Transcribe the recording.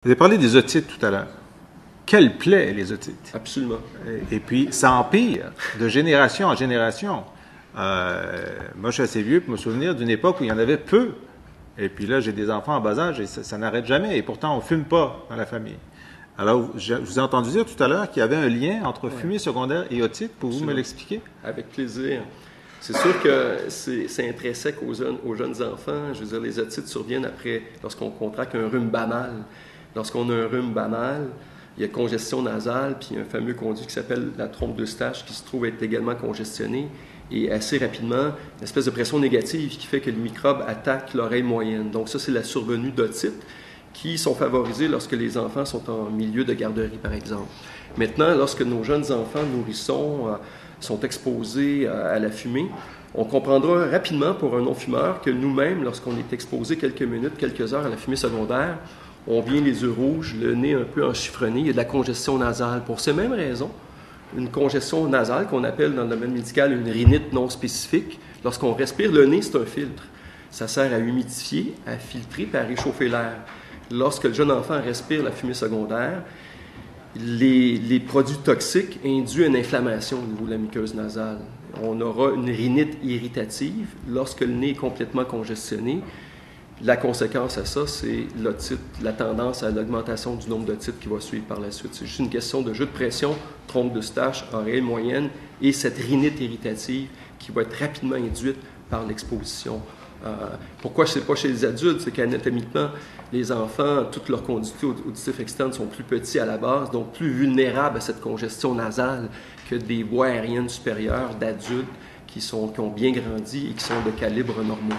Vous avez parlé des otites tout à l'heure. Quelle plaie, les otites! Absolument. Et puis, ça empire de génération en génération. Moi, je suis assez vieux pour me souvenir d'une époque où il y en avait peu. Et puis là, j'ai des enfants en bas âge et ça n'arrête jamais. Et pourtant, on ne fume pas dans la famille. Alors, je vous ai entendu dire tout à l'heure qu'il y avait un lien entre fumée secondaire et otite. Pouvez-vous me l'expliquer? Avec plaisir. C'est sûr que c'est intrinsèque aux jeunes enfants. Je veux dire, les otites surviennent après, lorsqu'on contracte un rhume banal. Lorsqu'on a un rhume banal, il y a congestion nasale, puis un fameux conduit qui s'appelle la trompe d'Eustache qui se trouve être également congestionné. Et assez rapidement, une espèce de pression négative qui fait que le microbe attaque l'oreille moyenne. Donc ça, c'est la survenue d'otites qui sont favorisées lorsque les enfants sont en milieu de garderie, par exemple. Maintenant, lorsque nos jeunes enfants nourrissons sont exposés à la fumée, on comprendra rapidement pour un non-fumeur que nous-mêmes, lorsqu'on est exposé quelques minutes, quelques heures à la fumée secondaire, on vient les yeux rouges, le nez un peu enchiffronné, il y a de la congestion nasale. Pour ces mêmes raisons, une congestion nasale qu'on appelle dans le domaine médical une rhinite non spécifique, lorsqu'on respire, le nez, c'est un filtre. Ça sert à humidifier, à filtrer et à réchauffer l'air. Lorsque le jeune enfant respire la fumée secondaire, les produits toxiques induisent une inflammation au niveau de la muqueuse nasale. On aura une rhinite irritative lorsque le nez est complètement congestionné. La conséquence à ça, c'est l'otite, la tendance à l'augmentation du nombre d'otites qui va suivre par la suite. C'est juste une question de jeu de pression, trompe d'Eustache, oreille moyenne et cette rhinite irritative qui va être rapidement induite par l'exposition. Pourquoi ce n'est pas chez les adultes? C'est qu'anatomiquement, les enfants, toutes leurs conducteurs auditifs externes sont plus petits à la base, donc plus vulnérables à cette congestion nasale que des voies aériennes supérieures d'adultes qui ont bien grandi et qui sont de calibre normaux.